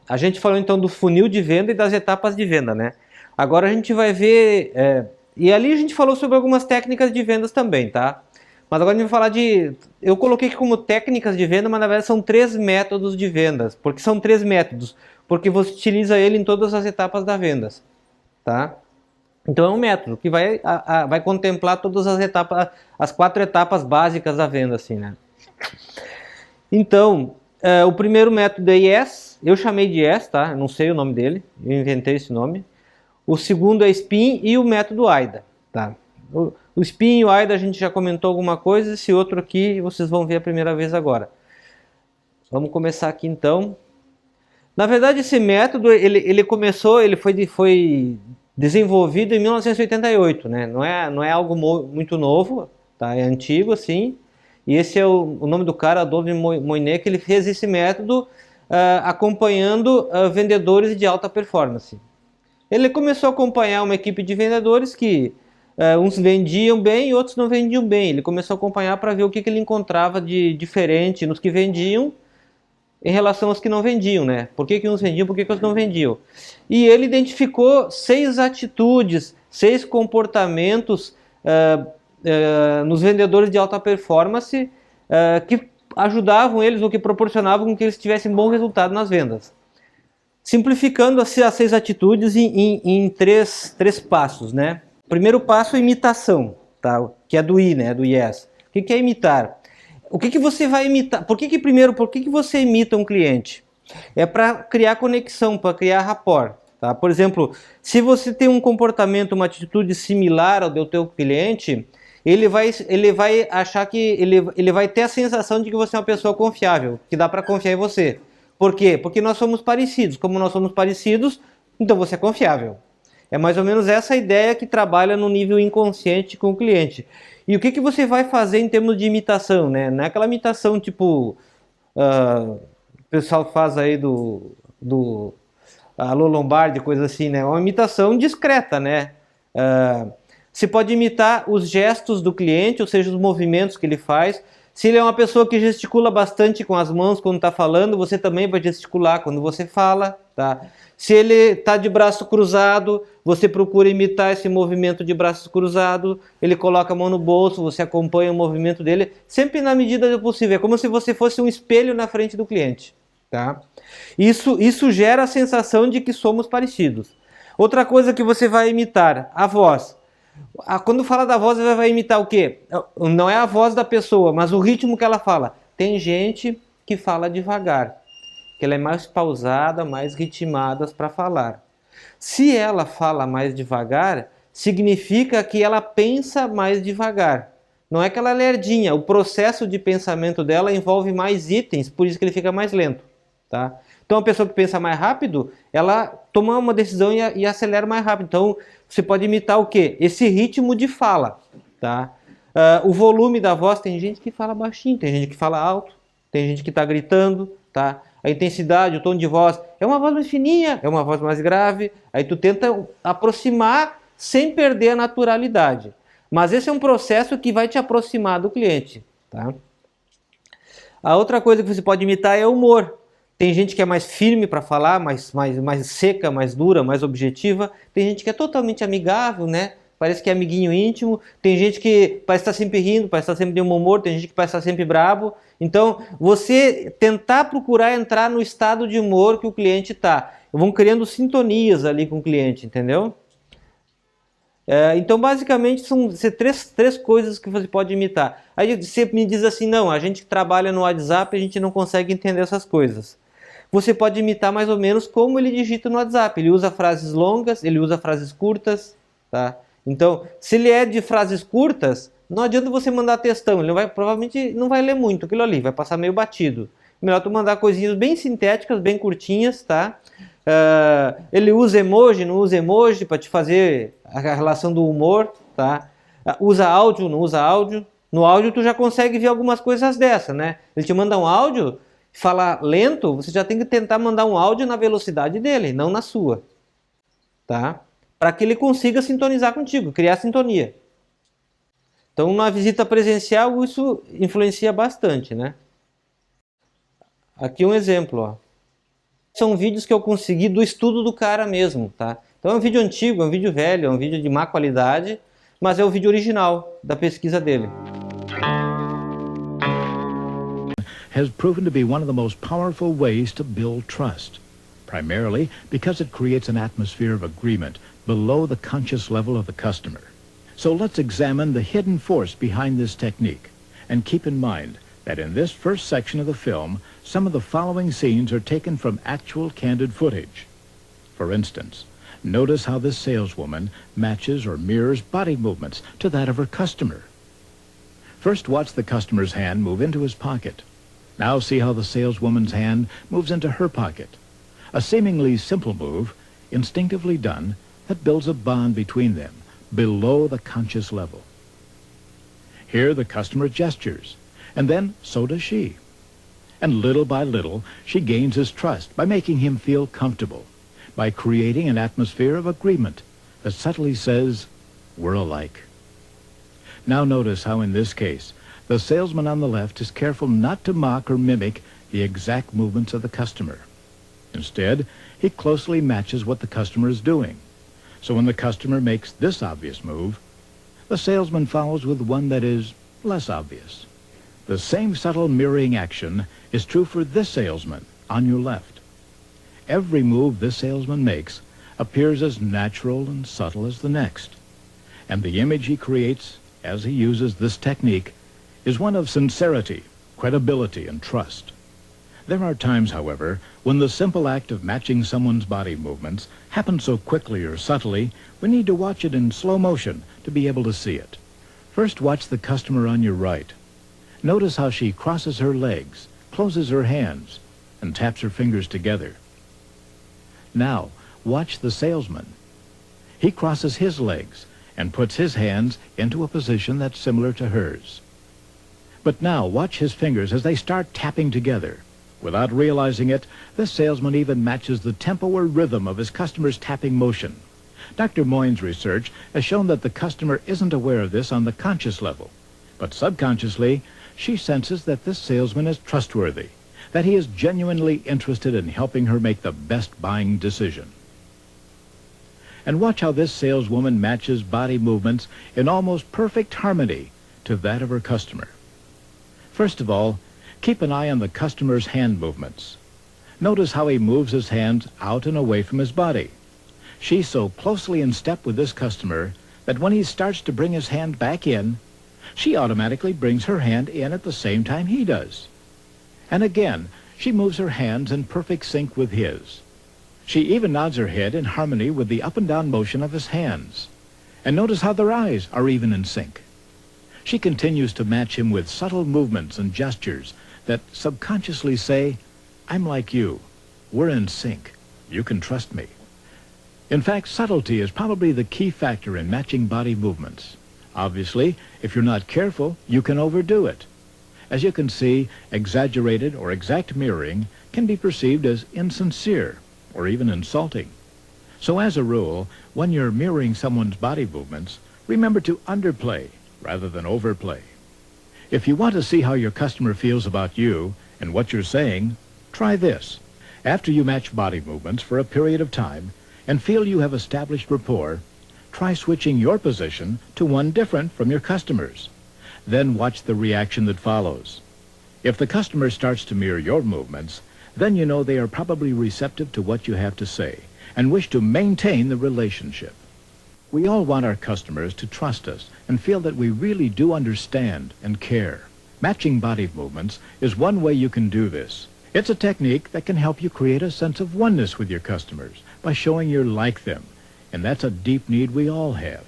A gente falou então do funil de venda e das etapas de venda, né? Agora a gente vai ver, e ali a gente falou sobre algumas técnicas de vendas também, tá? Mas agora a gente vai falar eu coloquei aqui como técnicas de venda, mas na verdade são 3 métodos de vendas. Porque são 3 métodos? Porque você utiliza ele em todas as etapas da vendas, tá? Então é um método que vai contemplar todas as etapas, as 4 etapas básicas da venda, assim, né? Então, o primeiro método é IES, eu chamei de IES, tá? Eu não sei o nome dele, eu inventei esse nome. O segundo é SPIN e o método AIDA, tá? O SPIN e o AIDA a gente já comentou alguma coisa, esse outro aqui vocês vão ver a primeira vez agora. Vamos começar aqui então. Na verdade, esse método, ele foi desenvolvido em 1988, né? Não é algo muito novo, tá? É antigo, assim. E esse é o nome do cara, Adolphe Moynier, que ele fez esse método acompanhando vendedores de alta performance. Ele começou a acompanhar uma equipe de vendedores que uns vendiam bem e outros não vendiam bem. Ele começou a acompanhar para ver o que ele encontrava de diferente nos que vendiam em relação aos que não vendiam, né? Por que uns vendiam, por que outros não vendiam? E ele identificou 6 atitudes, 6 comportamentos nos vendedores de alta performance que ajudavam eles ou que proporcionavam que eles tivessem bom resultado nas vendas. Simplificando as 6 atitudes em três passos, né? Primeiro passo é imitação, tá? Que é do I, né? Do IES. O que é imitar? O que você vai imitar? Por que você imita um cliente? É para criar conexão, para criar rapport. Tá? Por exemplo, se você tem um comportamento, uma atitude similar ao do teu cliente, ele vai achar que ele vai ter a sensação de que você é uma pessoa confiável, que dá para confiar em você. Por quê? Porque nós somos parecidos. Como nós somos parecidos, então você é confiável. É mais ou menos essa ideia que trabalha no nível inconsciente com o cliente. E o que você vai fazer em termos de imitação, né? Não é aquela imitação tipo o pessoal faz aí do Alô Lombardi, coisa assim, né? É uma imitação discreta, né? Você pode imitar os gestos do cliente, ou seja, os movimentos que ele faz. Se ele é uma pessoa que gesticula bastante com as mãos quando está falando, você também vai gesticular quando você fala, tá? Se ele está de braço cruzado, você procura imitar esse movimento de braço cruzado, ele coloca a mão no bolso, você acompanha o movimento dele, sempre na medida do possível. É como se você fosse um espelho na frente do cliente, tá? Isso gera a sensação de que somos parecidos. Outra coisa que você vai imitar, a voz. Quando fala da voz, você vai imitar o quê? Não é a voz da pessoa, mas o ritmo que ela fala. Tem gente que fala devagar, que ela é mais pausada, mais ritmada para falar. Se ela fala mais devagar, significa que ela pensa mais devagar. Não é que ela é lerdinha, o processo de pensamento dela envolve mais itens, por isso que ele fica mais lento, tá? Então, a pessoa que pensa mais rápido, ela toma uma decisão e acelera mais rápido. Então, você pode imitar o quê? Esse ritmo de fala, tá? O volume da voz, tem gente que fala baixinho, tem gente que fala alto, tem gente que está gritando, tá? A intensidade, o tom de voz, é uma voz mais fininha, é uma voz mais grave. Aí tu tenta aproximar sem perder a naturalidade. Mas esse é um processo que vai te aproximar do cliente, tá? A outra coisa que você pode imitar é o humor. Tem gente que é mais firme para falar, mais seca, mais dura, mais objetiva. Tem gente que é totalmente amigável, né? Parece que é amiguinho íntimo. Tem gente que parece estar sempre rindo, parece estar sempre de um humor. Tem gente que parece estar sempre bravo. Então, você tentar procurar entrar no estado de humor que o cliente está. Vão criando sintonias ali com o cliente, entendeu? Então, basicamente, são três coisas que você pode imitar. Aí você me diz assim, não, a gente que trabalha no WhatsApp, a gente não consegue entender essas coisas. Você pode imitar mais ou menos como ele digita no WhatsApp. Ele usa frases longas, ele usa frases curtas, tá? Então, se ele é de frases curtas, não adianta você mandar textão. Ele provavelmente não vai ler muito aquilo ali, vai passar meio batido. Melhor tu mandar coisinhas bem sintéticas, bem curtinhas, tá? Ele usa emoji, não usa emoji para te fazer a relação do humor, tá? Usa áudio, não usa áudio. No áudio tu já consegue ver algumas coisas dessa, né? Ele te manda um áudio, fala lento, você já tem que tentar mandar um áudio na velocidade dele, não na sua, tá? Para que ele consiga sintonizar contigo, criar sintonia. Então, na visita presencial, isso influencia bastante, né? Aqui um exemplo, ó. São vídeos que eu consegui do estudo do cara mesmo, tá? Então é um vídeo antigo, é um vídeo velho, é um vídeo de má qualidade, mas é o vídeo original da pesquisa dele. Has proven to be one of the most powerful ways to build trust, primarily because it creates an atmosphere of agreement below the conscious level of the customer. So let's examine the hidden force behind this technique, and keep in mind that in this first section of the film, some of the following scenes are taken from actual candid footage. For instance, notice how this saleswoman matches or mirrors body movements to that of her customer. First, watch the customer's hand move into his pocket. Now see how the saleswoman's hand moves into her pocket. A seemingly simple move, instinctively done, that builds a bond between them, below the conscious level. Here the customer gestures, and then so does she. And little by little, she gains his trust by making him feel comfortable, by creating an atmosphere of agreement that subtly says, we're alike. Now notice how in this case, the salesman on the left is careful not to mock or mimic the exact movements of the customer. Instead, he closely matches what the customer is doing. So when the customer makes this obvious move, the salesman follows with one that is less obvious. The same subtle mirroring action is true for this salesman on your left. Every move this salesman makes appears as natural and subtle as the next. And the image he creates as he uses this technique is one of sincerity, credibility, and trust. There are times, however, when the simple act of matching someone's body movements happens so quickly or subtly, we need to watch it in slow motion to be able to see it. First, watch the customer on your right. Notice how she crosses her legs, closes her hands, and taps her fingers together. Now, watch the salesman. He crosses his legs and puts his hands into a position that's similar to hers. But now, watch his fingers as they start tapping together. Without realizing it, this salesman even matches the tempo or rhythm of his customer's tapping motion. Dr. Moyne's research has shown that the customer isn't aware of this on the conscious level, but subconsciously, she senses that this salesman is trustworthy, that he is genuinely interested in helping her make the best buying decision. And watch how this saleswoman matches body movements in almost perfect harmony to that of her customer. First of all, keep an eye on the customer's hand movements. Notice how he moves his hands out and away from his body. She's so closely in step with this customer that when he starts to bring his hand back in, she automatically brings her hand in at the same time he does. And again, she moves her hands in perfect sync with his. She even nods her head in harmony with the up and down motion of his hands. And notice how their eyes are even in sync. She continues to match him with subtle movements and gestures that subconsciously say, I'm like you. We're in sync. You can trust me. In fact, subtlety is probably the key factor in matching body movements. Obviously, if you're not careful, you can overdo it. As you can see, exaggerated or exact mirroring can be perceived as insincere or even insulting. So as a rule, when you're mirroring someone's body movements, remember to underplay rather than overplay. If you want to see how your customer feels about you and what you're saying, try this. After you match body movements for a period of time and feel you have established rapport, try switching your position to one different from your customer's. Then watch the reaction that follows. If the customer starts to mirror your movements, then you know they are probably receptive to what you have to say and wish to maintain the relationship. We all want our customers to trust us and feel that we really do understand and care. Matching body movements is one way you can do this. It's a technique that can help you create a sense of oneness with your customers by showing you're like them, and that's a deep need we all have.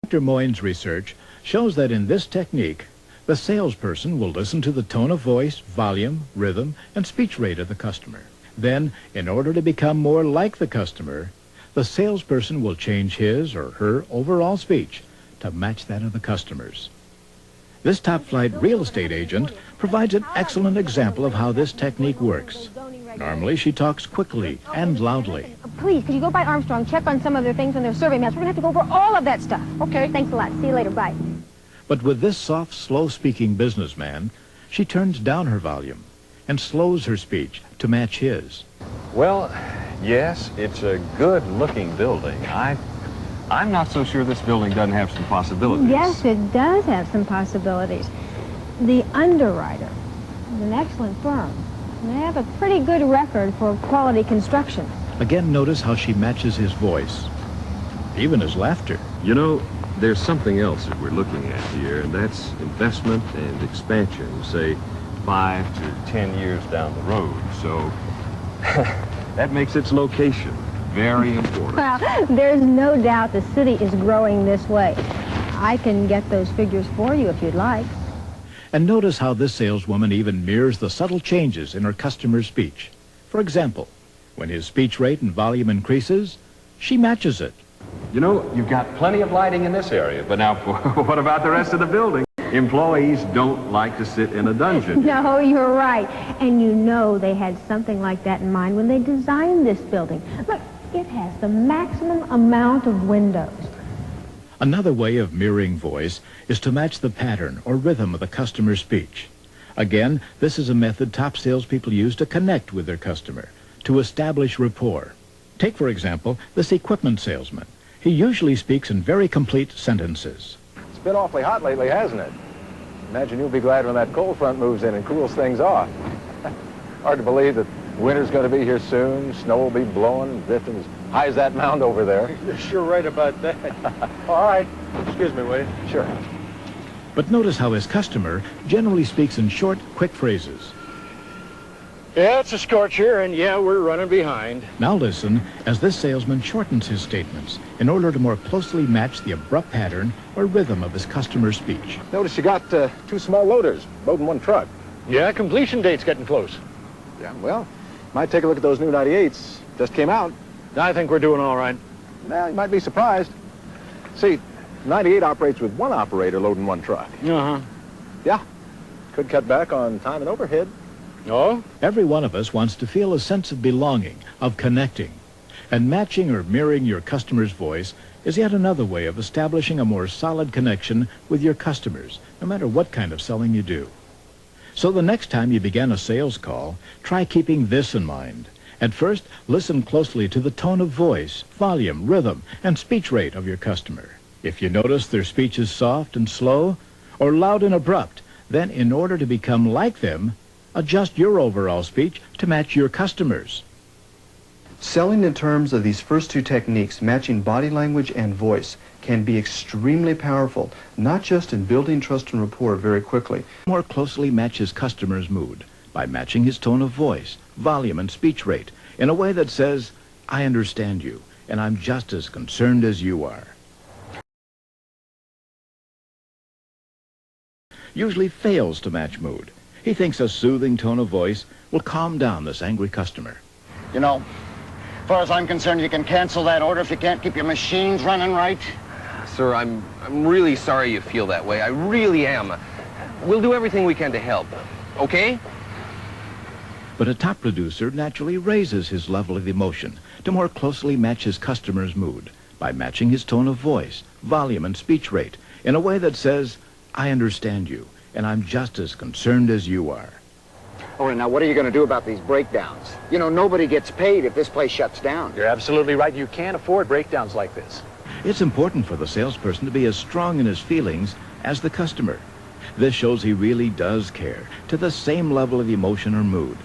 Dr. Moyne's research shows that in this technique, the salesperson will listen to the tone of voice, volume, rhythm, and speech rate of the customer. Then, in order to become more like the customer, the salesperson will change his or her overall speech to match that of the customer's. This top-flight real estate agent provides an excellent example of how this technique works. Normally, she talks quickly and loudly. Please, could you go by Armstrong, check on some of their things on their survey maps? We're going to have to go over all of that stuff. Okay. Thanks a lot. See you later. Bye. But with this soft, slow-speaking businessman, she turns down her volume. and slows her speech to match his. Well, yes, it's a good-looking building. I'm not so sure this building doesn't have some possibilities. Yes, it does have some possibilities. The underwriter is an excellent firm. They have a pretty good record for quality construction. Again, notice how she matches his voice, even his laughter. You know, there's something else that we're looking at here, and that's investment and expansion, say 5 to 10 years down the road. So that makes its location very important. Well, there's no doubt the city is growing this way. I can get those figures for you if you'd like. And notice how this saleswoman even mirrors the subtle changes in her customer's speech. For example, when his speech rate and volume increases, she matches it. You know, you've got plenty of lighting in this area, but now what about the rest of the building? Employees don't like to sit in a dungeon. No, you're right. And you know they had something like that in mind when they designed this building. Look, it has the maximum amount of windows. Another way of mirroring voice is to match the pattern or rhythm of the customer's speech. Again, this is a method top salespeople use to connect with their customer, to establish rapport. Take, for example, this equipment salesman. He usually speaks in very complete sentences. It's been awfully hot lately, hasn't it? Imagine you'll be glad when that cold front moves in and cools things off. Hard to believe that winter's going to be here soon. Snow will be blowing, drifting as high as that mound over there. You're sure right about that. All right. Excuse me, will you? Sure. But notice how his customer generally speaks in short, quick phrases. Yeah, it's a scorcher, and yeah, we're running behind. Now listen as this salesman shortens his statements in order to more closely match the abrupt pattern or rhythm of his customer's speech. Notice you got 2 small loaders loading one truck. Yeah, completion date's getting close. Yeah, well, might take a look at those new 98s. Just came out. I think we're doing all right. Now, you might be surprised. See, 98 operates with one operator loading one truck. Uh-huh. Yeah, could cut back on time and overhead. Oh? Every one of us wants to feel a sense of belonging, of connecting. And matching or mirroring your customer's voice is yet another way of establishing a more solid connection with your customers, no matter what kind of selling you do. So the next time you begin a sales call, try keeping this in mind. At first, listen closely to the tone of voice, volume, rhythm, and speech rate of your customer. If you notice their speech is soft and slow, or loud and abrupt, then in order to become like them, adjust your overall speech to match your customers. Selling in terms of these first 2 techniques, matching body language and voice, can be extremely powerful, not just in building trust and rapport very quickly. More closely match his customer's mood by matching his tone of voice, volume, and speech rate in a way that says, I understand you, and I'm just as concerned as you are. Usually fails to match mood. He thinks a soothing tone of voice will calm down this angry customer. You know, as far as I'm concerned, you can cancel that order if you can't keep your machines running right. Sir, I'm really sorry you feel that way. I really am. We'll do everything we can to help. Okay? But a top producer naturally raises his level of emotion to more closely match his customer's mood by matching his tone of voice, volume, and speech rate in a way that says, I understand you, and I'm just as concerned as you are. All right, now what are you going to do about these breakdowns? You know, nobody gets paid if this place shuts down. You're absolutely right. You can't afford breakdowns like this. It's important for the salesperson to be as strong in his feelings as the customer. This shows he really does care to the same level of emotion or mood.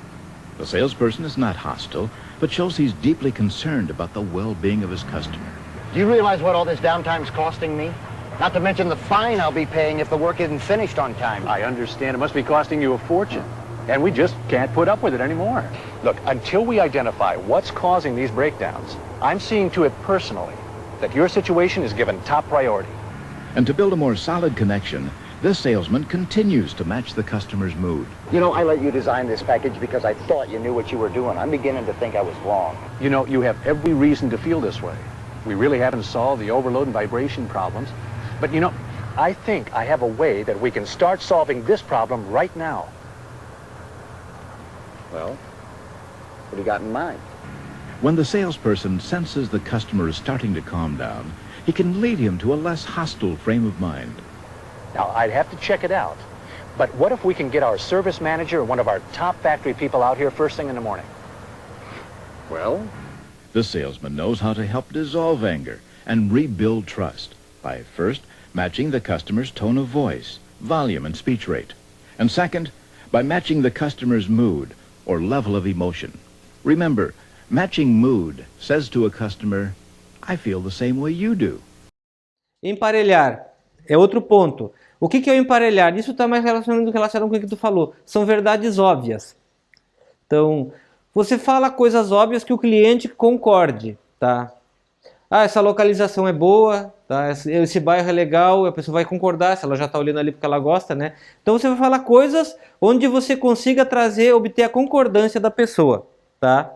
The salesperson is not hostile, but shows he's deeply concerned about the well-being of his customer. Do you realize what all this downtime's costing me? Not to mention the fine I'll be paying if the work isn't finished on time. I understand it must be costing you a fortune, and we just can't put up with it anymore. Look, until we identify what's causing these breakdowns, I'm seeing to it personally that your situation is given top priority. And to build a more solid connection, this salesman continues to match the customer's mood. You know, I let you design this package because I thought you knew what you were doing. I'm beginning to think I was wrong. You know, you have every reason to feel this way. We really haven't solved the overload and vibration problems. But, you know, I think I have a way that we can start solving this problem right now. Well, what do you got in mind? When the salesperson senses the customer is starting to calm down, he can lead him to a less hostile frame of mind. Now, I'd have to check it out. But what if we can get our service manager or one of our top factory people out here first thing in the morning? Well, The salesman knows how to help dissolve anger and rebuild trust by first matching the customer's tone of voice, volume, and speech rate. And second, by matching the customer's mood or level of emotion. Remember, matching mood says to a customer, I feel the same way you do. Emparelhar é outro ponto. O que é o emparelhar? Isso está mais relacionado com o que tu falou. São verdades óbvias. Então, você fala coisas óbvias que o cliente concorde, tá? Ah, essa localização é boa, tá? Esse bairro é legal, a pessoa vai concordar, se ela já está olhando ali porque ela gosta, né? Então você vai falar coisas onde você consiga trazer, obter a concordância da pessoa, tá?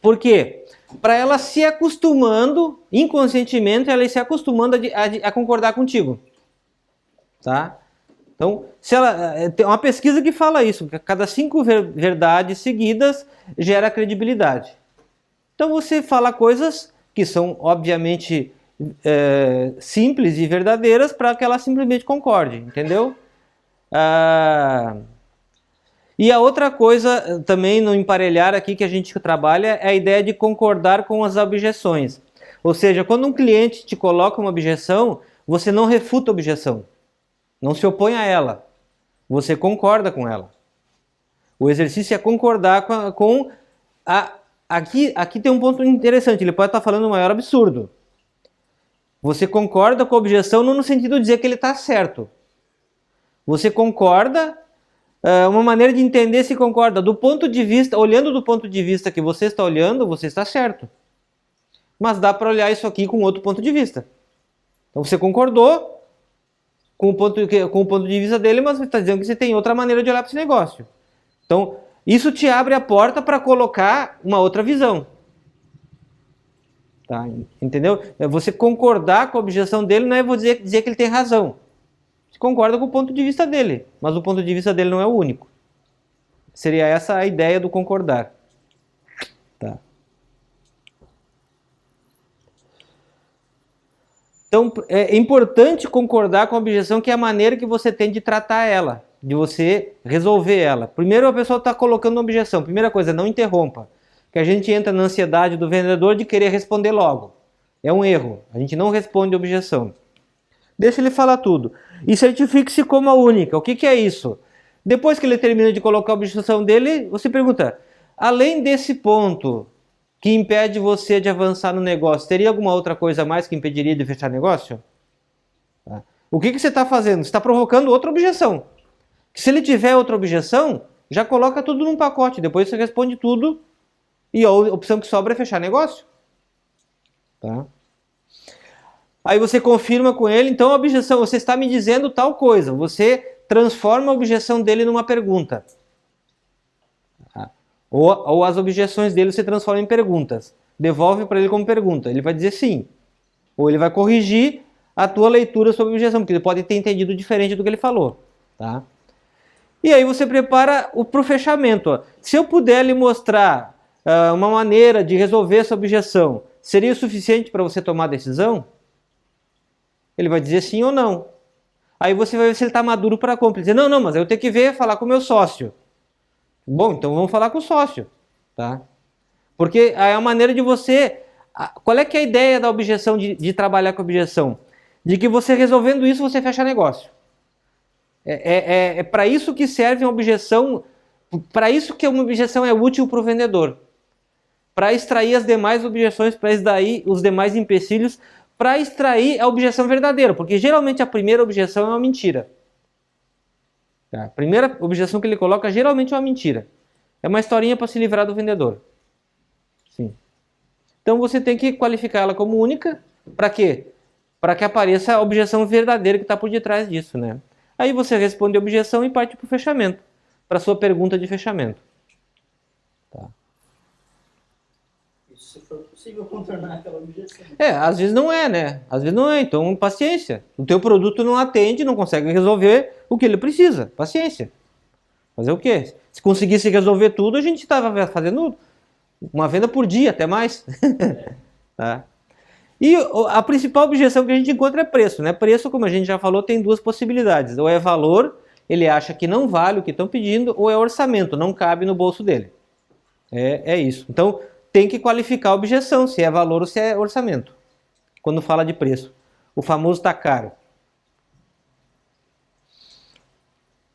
Por quê? Para ela se acostumando, inconscientemente, ela se acostumando a concordar contigo, tá? Então, se ela, tem uma pesquisa que fala isso, que a cada 5 verdades seguidas gera credibilidade. Então você fala coisas que são obviamente simples e verdadeiras para que ela simplesmente concorde, entendeu? E a outra coisa também no emparelhar aqui que a gente trabalha é a ideia de concordar com as objeções. Ou seja, quando um cliente te coloca uma objeção, você não refuta a objeção. Não se opõe a ela. Você concorda com ela. O exercício é concordar com a... Aqui tem um ponto interessante. Ele pode estar falando o maior absurdo. Você concorda com a objeção não no sentido de dizer que ele está certo. Você concorda... uma maneira de entender se concorda. Do ponto de vista... Olhando do ponto de vista que você está olhando, você está certo. Mas dá para olhar isso aqui com outro ponto de vista. Então você concordou com o ponto de vista dele, mas você está dizendo que você tem outra maneira de olhar para esse negócio. Então, isso te abre a porta para colocar uma outra visão. Tá? Entendeu? Você concordar com a objeção dele não é dizer que ele tem razão. Você concorda com o ponto de vista dele, mas o ponto de vista dele não é o único. Seria essa a ideia do concordar. Tá. Então, é importante concordar com a objeção, que é a maneira que você tem de tratar ela, de você resolver ela. Primeiro, a pessoa está colocando uma objeção. Primeira coisa, não interrompa. Que a gente entra na ansiedade do vendedor de querer responder logo. É um erro. A gente não responde a objeção. Deixa ele falar tudo. E certifique-se como a única. O que é isso? Depois que ele termina de colocar a objeção dele, você pergunta, além desse ponto que impede você de avançar no negócio, teria alguma outra coisa a mais que impediria de fechar negócio? Tá. O que você está fazendo? Você está provocando outra objeção. Se ele tiver outra objeção, já coloca tudo num pacote, depois você responde tudo e a opção que sobra é fechar negócio. Tá? Aí você confirma com ele, então a objeção, você está me dizendo tal coisa, você transforma a objeção dele numa pergunta. Ou as objeções dele você transforma em perguntas. Devolve para ele como pergunta. Ele vai dizer sim. Ou ele vai corrigir a tua leitura sobre a objeção, porque ele pode ter entendido diferente do que ele falou. Tá? E aí você prepara para o fechamento. Ó. Se eu puder lhe mostrar uma maneira de resolver essa objeção, seria o suficiente para você tomar a decisão? Ele vai dizer sim ou não. Aí você vai ver se ele está maduro para a compra. Ele diz, não, mas eu tenho que ver, falar com o meu sócio. Bom, então vamos falar com o sócio, tá? Porque é a maneira de você... Qual é que é a ideia da objeção, de trabalhar com a objeção? De que você resolvendo isso, você fecha negócio. É para isso que serve uma objeção, para isso que uma objeção é útil para o vendedor. Para extrair as demais objeções, para extrair os demais empecilhos, para extrair a objeção verdadeira. Porque geralmente a primeira objeção é uma mentira. A primeira objeção que ele coloca geralmente é uma mentira. É uma historinha para se livrar do vendedor. Sim. Então você tem que qualificá-la como única. Para quê? Para que apareça a objeção verdadeira que está por detrás disso, né? Aí você responde a objeção e parte para o fechamento. Para a sua pergunta de fechamento. Tá. Isso se for possível contornar aquela objeção. Às vezes não é, né? Às vezes não é, então paciência. O teu produto não atende, não consegue resolver o que ele precisa. Paciência. Fazer o quê? Se conseguisse resolver tudo, a gente estava fazendo uma venda por dia, até mais. Tá? E a principal objeção que a gente encontra é preço, né? Preço, como a gente já falou, tem duas possibilidades. Ou é valor, ele acha que não vale o que estão pedindo, ou é orçamento, não cabe no bolso dele. É isso. Então, tem que qualificar a objeção, se é valor ou se é orçamento, quando fala de preço. O famoso tá caro.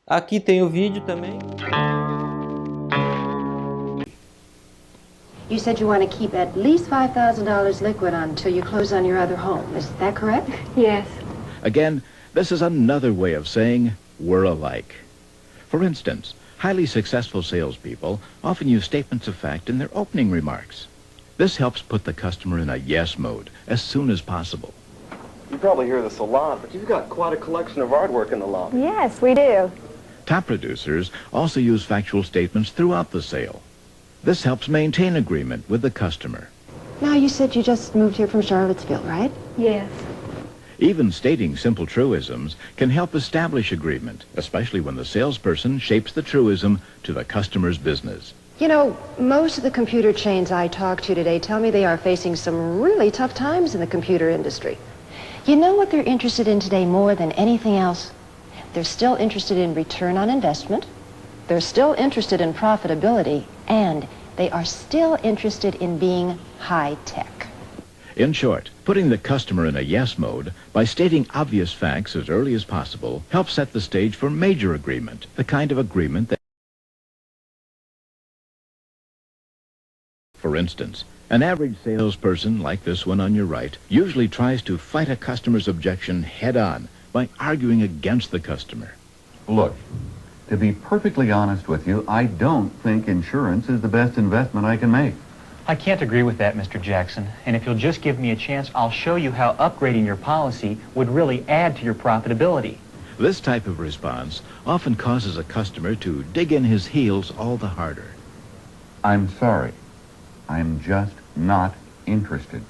Aqui tem o vídeo também. You said you want to keep at least $5,000 liquid until you close on your other home. Is that correct? Yes. Again, this is another way of saying we're alike. For instance, highly successful salespeople often use statements of fact in their opening remarks. This helps put the customer in a yes mode as soon as possible. You probably hear this a lot, but you've got quite a collection of artwork in the lobby. Yes, we do. Top producers also use factual statements throughout the sale. This helps maintain agreement with the customer. Now, you said you just moved here from Charlottesville, right? Yes. Even stating simple truisms can help establish agreement, especially when the salesperson shapes the truism to the customer's business. You know, most of the computer chains I talk to today tell me they are facing some really tough times in the computer industry. You know what they're interested in today more than anything else? They're still interested in return on investment. They're still interested in profitability, and they are still interested in being high-tech. In short, putting the customer in a yes mode by stating obvious facts as early as possible helps set the stage for major agreement, the kind of agreement that... For instance, an average salesperson like this one on your right usually tries to fight a customer's objection head-on by arguing against the customer. Look, to be perfectly honest with you, I don't think insurance is the best investment I can make. I can't agree with that, Mr. Jackson. And if you'll just give me a chance, I'll show you how upgrading your policy would really add to your profitability. This type of response often causes a customer to dig in his heels all the harder. I'm sorry. I'm just not interested.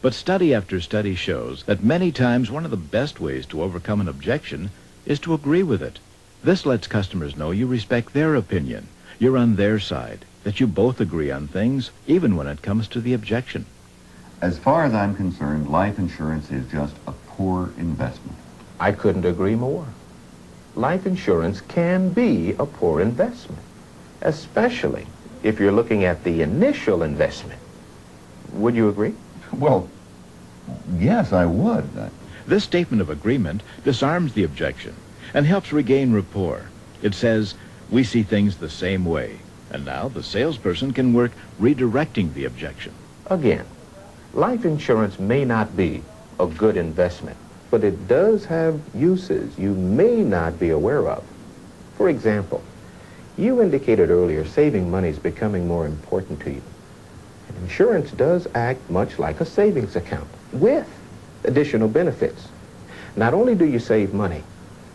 But study after study shows that many times one of the best ways to overcome an objection is to agree with it. This lets customers know you respect their opinion, you're on their side, that you both agree on things, even when it comes to the objection. As far as I'm concerned, life insurance is just a poor investment. I couldn't agree more. Life insurance can be a poor investment, especially if you're looking at the initial investment. Would you agree? Well, yes, I would. This statement of agreement disarms the objection and helps regain rapport. It says, we see things the same way, and now the salesperson can work redirecting the objection. Again, life insurance may not be a good investment, but it does have uses you may not be aware of. For example, you indicated earlier saving money is becoming more important to you. And insurance does act much like a savings account with additional benefits. Not only do you save money,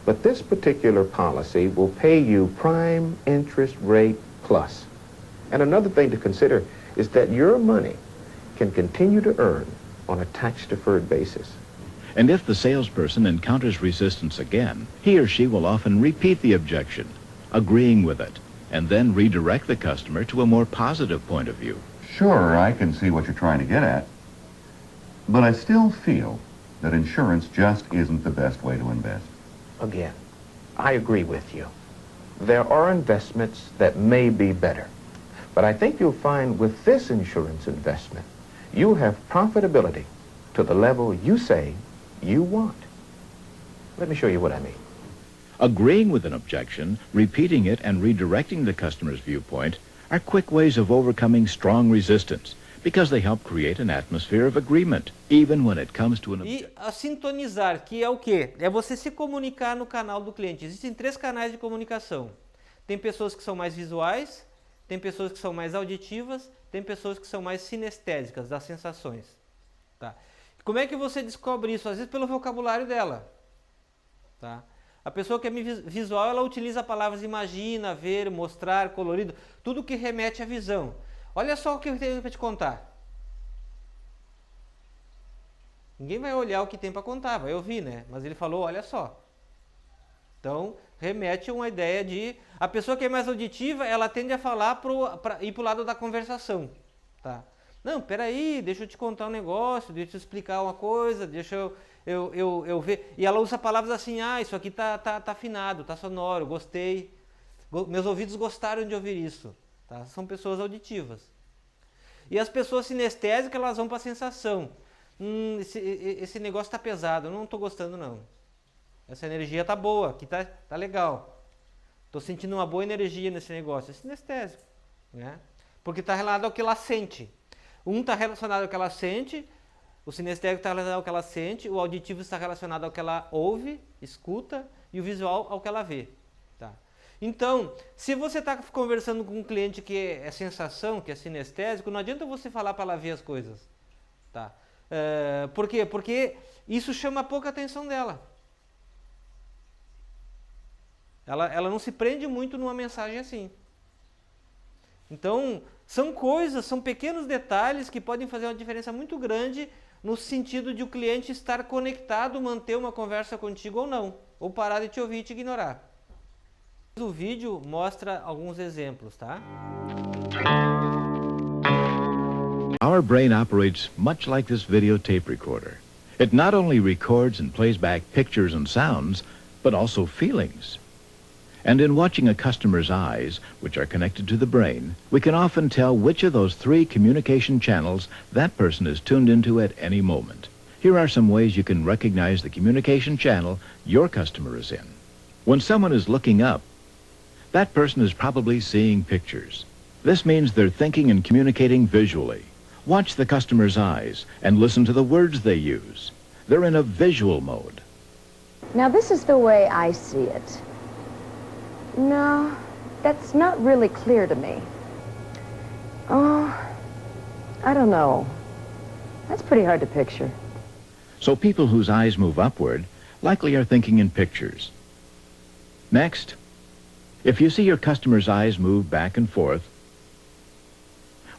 but this particular policy will pay you prime interest rate plus. And another thing to consider is that your money can continue to earn on a tax-deferred basis. And if the salesperson encounters resistance again, he or she will often repeat the objection, agreeing with it, and then redirect the customer to a more positive point of view. Sure, I can see what you're trying to get at. But I still feel that insurance just isn't the best way to invest. Again, I agree with you. There are investments that may be better. But I think you'll find with this insurance investment, you'll have profitability to the level you say you want. Let me show you what I mean. Agreeing with an objection, repeating it, and redirecting the customer's viewpoint are quick ways of overcoming strong resistance because they help create an atmosphere of agreement, even when it comes to an objection. E a sintonizar, que é o quê? É você se comunicar no canal do cliente. Existem 3 canais de comunicação. Tem pessoas que são mais visuais, tem pessoas que são mais auditivas, tem pessoas que são mais sinestésicas, das sensações. Tá? Como é que você descobre isso? Às vezes pelo vocabulário dela. Tá? A pessoa que é visual, ela utiliza palavras imagina, ver, mostrar, colorido, tudo que remete à visão. Olha só o que eu tenho para te contar. Ninguém vai olhar o que tem para contar, vai ouvir, né? Mas ele falou, olha só. Então, remete a uma ideia de... A pessoa que é mais auditiva, ela tende a falar para ir para o lado da conversação. Tá? Não, peraí, deixa eu te contar um negócio, deixa eu explicar uma coisa, deixa eu ver. E ela usa palavras assim, isso aqui tá afinado, tá sonoro, gostei. Meus ouvidos gostaram de ouvir isso. Tá? São pessoas auditivas. E as pessoas sinestésicas, elas vão para a sensação. Esse negócio tá pesado, eu não estou gostando não. Essa energia tá boa, aqui tá legal. Estou sentindo uma boa energia nesse negócio. É sinestésico, né? Porque está relacionado ao que ela sente. Um está relacionado ao que ela sente, o sinestésico está relacionado ao que ela sente, o auditivo está relacionado ao que ela ouve, escuta, e o visual ao que ela vê. Tá? Então, se você está conversando com um cliente que é sensação, que é sinestésico, não adianta você falar para ela ver as coisas. Tá? Por quê? Porque isso chama pouca atenção dela. Ela não se prende muito numa mensagem assim. Então, são coisas, são pequenos detalhes que podem fazer uma diferença muito grande no sentido de o cliente estar conectado, manter uma conversa contigo ou não, ou parar de te ouvir e te ignorar. O vídeo mostra alguns exemplos, tá? Our brain operates much like this videotape recorder. It not only records and plays back pictures and sounds, but also feelings. And in watching a customer's eyes, which are connected to the brain, we can often tell which of those 3 communication channels that person is tuned into at any moment. Here are some ways you can recognize the communication channel your customer is in. When someone is looking up, that person is probably seeing pictures. This means they're thinking and communicating visually. Watch the customer's eyes and listen to the words they use. They're in a visual mode. Now, this is the way I see it. No, that's not really clear to me. Oh, I don't know. That's pretty hard to picture. So people whose eyes move upward likely are thinking in pictures. Next, if you see your customer's eyes move back and forth,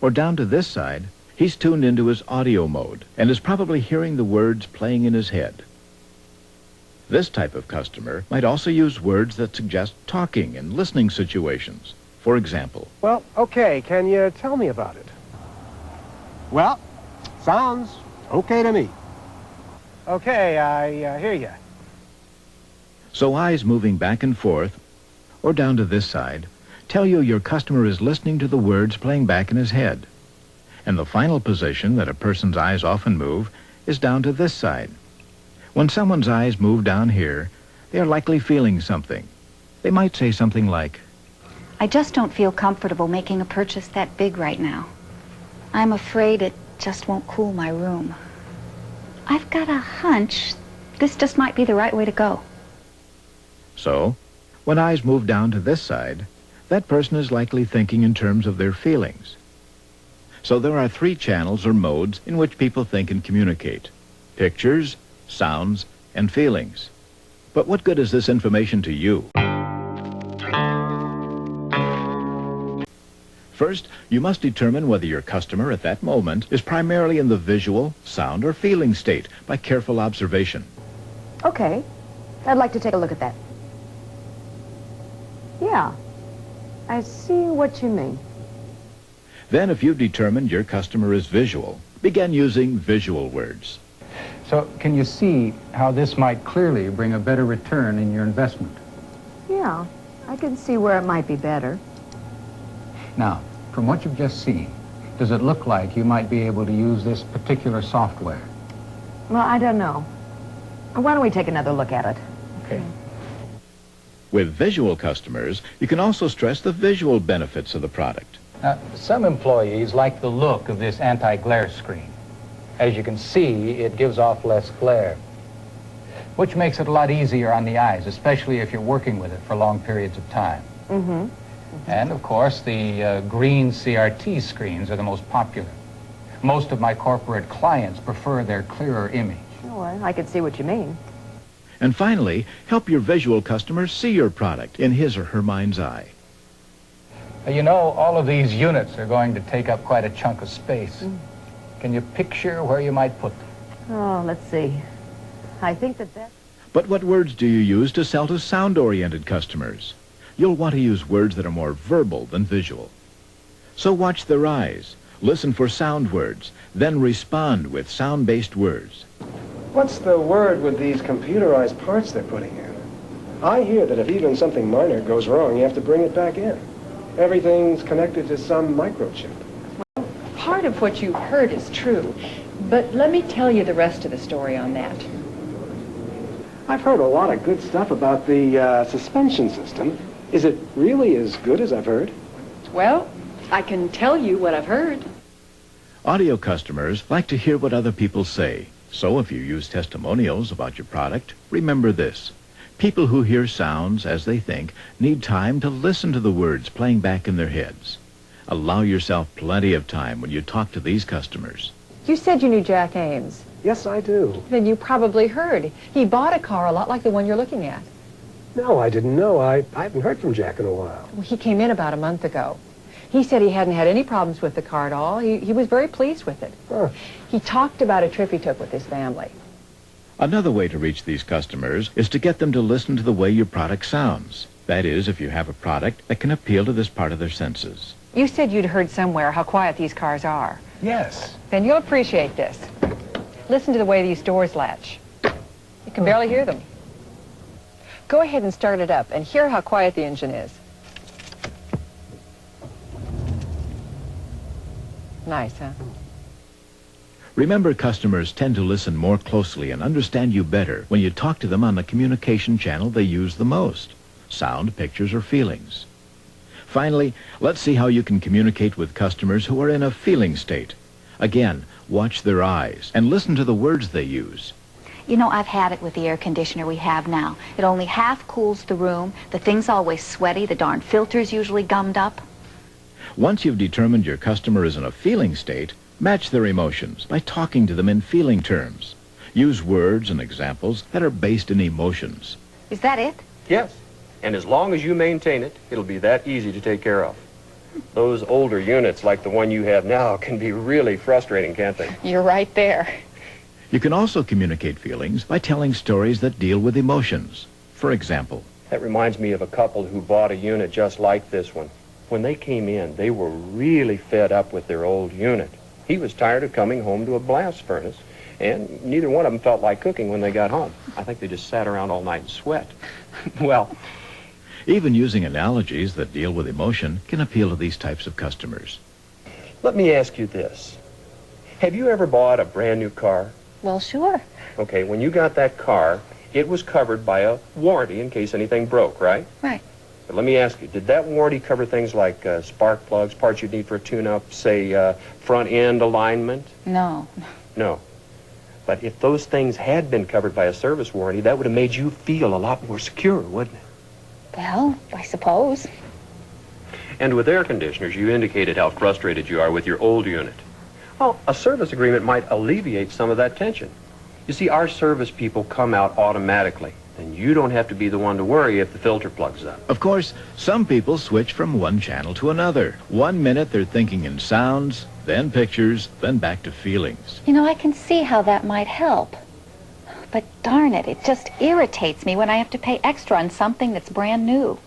or down to this side, he's tuned into his audio mode and is probably hearing the words playing in his head. This type of customer might also use words that suggest talking and listening situations. For example, well, okay, can you tell me about it? Well, sounds okay to me. Okay, I hear you. So eyes moving back and forth, or down to this side, tell you your customer is listening to the words playing back in his head. And the final position that a person's eyes often move is down to this side. When someone's eyes move down here, they are likely feeling something. They might say something like, I just don't feel comfortable making a purchase that big right now. I'm afraid it just won't cool my room. I've got a hunch this just might be the right way to go. So, when eyes move down to this side, that person is likely thinking in terms of their feelings. So there are 3 channels or modes in which people think and communicate: pictures, sounds, and feelings. But what good is this information to you? First, you must determine whether your customer at that moment is primarily in the visual, sound, or feeling state by careful observation. Okay, I'd like to take a look at that. Yeah, I see what you mean. Then, if you've determined your customer is visual, begin using visual words. So, can you see how this might clearly bring a better return in your investment? Yeah, I can see where it might be better. Now, from what you've just seen, does it look like you might be able to use this particular software? Well, I don't know. Why don't we take another look at it? Okay. With visual customers, you can also stress the visual benefits of the product. Now, some employees like the look of this anti-glare screen. As you can see, it gives off less glare, which makes it a lot easier on the eyes, especially if you're working with it for long periods of time. Mm-hmm. And, of course, the green CRT screens are the most popular. Most of my corporate clients prefer their clearer image. Oh, I can see what you mean. And finally, help your visual customer see your product in his or her mind's eye. You know, all of these units are going to take up quite a chunk of space. Can you picture where you might put them? Oh, let's see. I think that... But what words do you use to sell to sound-oriented customers? You'll want to use words that are more verbal than visual. So watch their eyes. Listen for sound words, then respond with sound-based words. What's the word with these computerized parts they're putting in? I hear that if even something minor goes wrong, you have to bring it back in. Everything's connected to some microchip. Part of what you've heard is true, but let me tell you the rest of the story on that. I've heard a lot of good stuff about the suspension system. Is it really as good as I've heard? Well, I can tell you what I've heard. Audio customers like to hear what other people say. So if you use testimonials about your product, remember this. People who hear sounds as they think need time to listen to the words playing back in their heads. Allow yourself plenty of time when you talk to these customers. You said you knew Jack Ames. Yes, I do. Then you probably heard. He bought a car a lot like the one you're looking at. No, I didn't know. I haven't heard from Jack in a while. Well, he came in about a month ago. He said he hadn't had any problems with the car at all. He was very pleased with it. Huh. He talked about a trip he took with his family. Another way to reach these customers is to get them to listen to the way your product sounds. That is, if you have a product that can appeal to this part of their senses. You said you'd heard somewhere how quiet these cars are. Yes. Then you'll appreciate this. Listen to the way these doors latch. You can barely hear them. Go ahead and start it up and hear how quiet the engine is. Nice, huh? Remember, customers tend to listen more closely and understand you better when you talk to them on the communication channel they use the most: sound, pictures, or feelings. Finally, let's see how you can communicate with customers who are in a feeling state. Again, watch their eyes and listen to the words they use. You know, I've had it with the air conditioner we have now. It only half cools the room. The thing's always sweaty. The darn filter's usually gummed up. Once you've determined your customer is in a feeling state, match their emotions by talking to them in feeling terms. Use words and examples that are based in emotions. Is that it? Yes. And as long as you maintain it, it'll be that easy to take care of. Those older units like the one you have now can be really frustrating, can't they? You're right there. You can also communicate feelings by telling stories that deal with emotions. For example, That reminds me of a couple who bought a unit just like this one. When they came in, they were really fed up with their old unit. He was tired of coming home to a blast furnace, and neither one of them felt like cooking when they got home. I think they just sat around all night and sweat. Well, even using analogies that deal with emotion can appeal to these types of customers. let me ask you this. Have you ever bought a brand new car? Well, sure. Okay, when you got that car, it was covered by a warranty in case anything broke, right? Right. But let me ask you, did that warranty cover things like spark plugs, parts you'd need for a tune-up, say front end alignment? No. No. But if those things had been covered by a service warranty, that would have made you feel a lot more secure, wouldn't it? Well, I suppose. And with air conditioners, you indicated how frustrated you are with your old unit. Well, a service agreement might alleviate some of that tension. You see, our service people come out automatically, and you don't have to be the one to worry if the filter plugs up. Of course, some people switch from one channel to another. 1 minute they're thinking in sounds, then pictures, then back to feelings. You know, I can see how that might help. But darn it, it just irritates me when I have to pay extra on something that's brand new.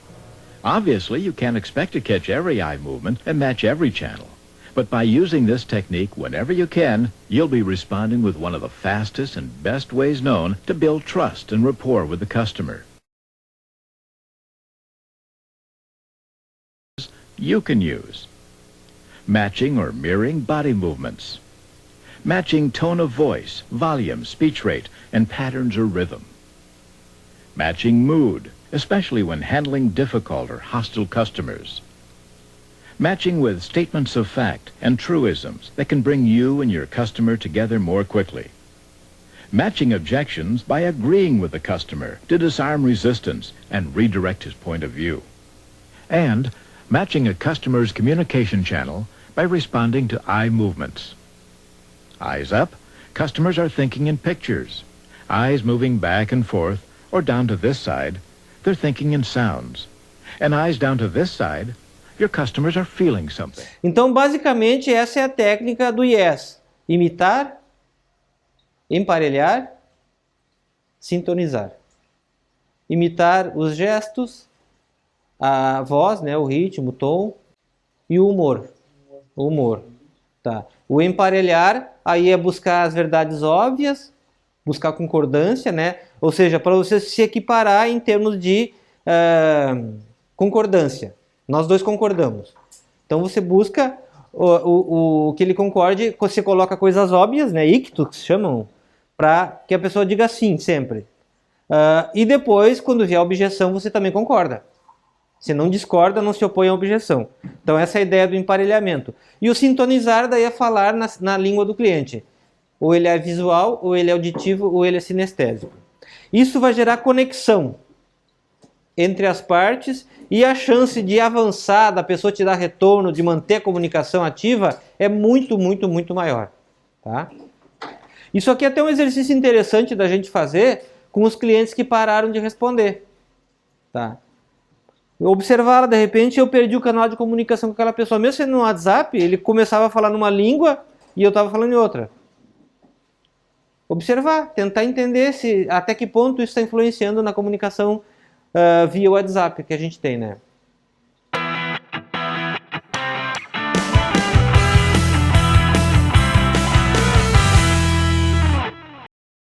Obviously, you can't expect to catch every eye movement and match every channel. But by using this technique whenever you can, you'll be responding with one of the fastest and best ways known to build trust and rapport with the customer. You can use matching or mirroring body movements, matching tone of voice, volume, speech rate, and patterns or rhythm, matching mood, especially when handling difficult or hostile customers, matching with statements of fact and truisms that can bring you and your customer together more quickly, matching objections by agreeing with the customer to disarm resistance and redirect his point of view, and matching a customer's communication channel by responding to eye movements. Eyes up, customers are thinking in pictures. Eyes moving back and forth or down to this side, they're thinking in sounds. And eyes down to this side, your customers are feeling something. Então, basicamente, essa é a técnica do IES. Imitar, emparelhar, sintonizar. Imitar os gestos, a voz, né, o ritmo, o tom e o humor. O humor. Tá? O emparelhar, aí é buscar as verdades óbvias, buscar concordância, né? Ou seja, para você se equiparar em termos de concordância. Nós dois concordamos. Então você busca o que ele concorde, você coloca coisas óbvias, né? Ictus, que se chamam, para que a pessoa diga sim sempre. E depois, quando vier a objeção, você também concorda. Se não discorda, não se opõe à objeção. Então essa é a ideia do emparelhamento. E o sintonizar daí é falar na língua do cliente. Ou ele é visual, ou ele é auditivo, ou ele é sinestésico. Isso vai gerar conexão entre as partes e a chance de avançar, da pessoa te dar retorno, de manter a comunicação ativa, é muito, muito, muito maior. Tá? Isso aqui é até um exercício interessante da gente fazer com os clientes que pararam de responder. Tá? Observar, de repente eu perdi o canal de comunicação com aquela pessoa. Mesmo sendo no WhatsApp, ele começava a falar numa língua e eu estava falando em outra. Observar, tentar entender até que ponto isso está influenciando na comunicação via WhatsApp que a gente tem, né?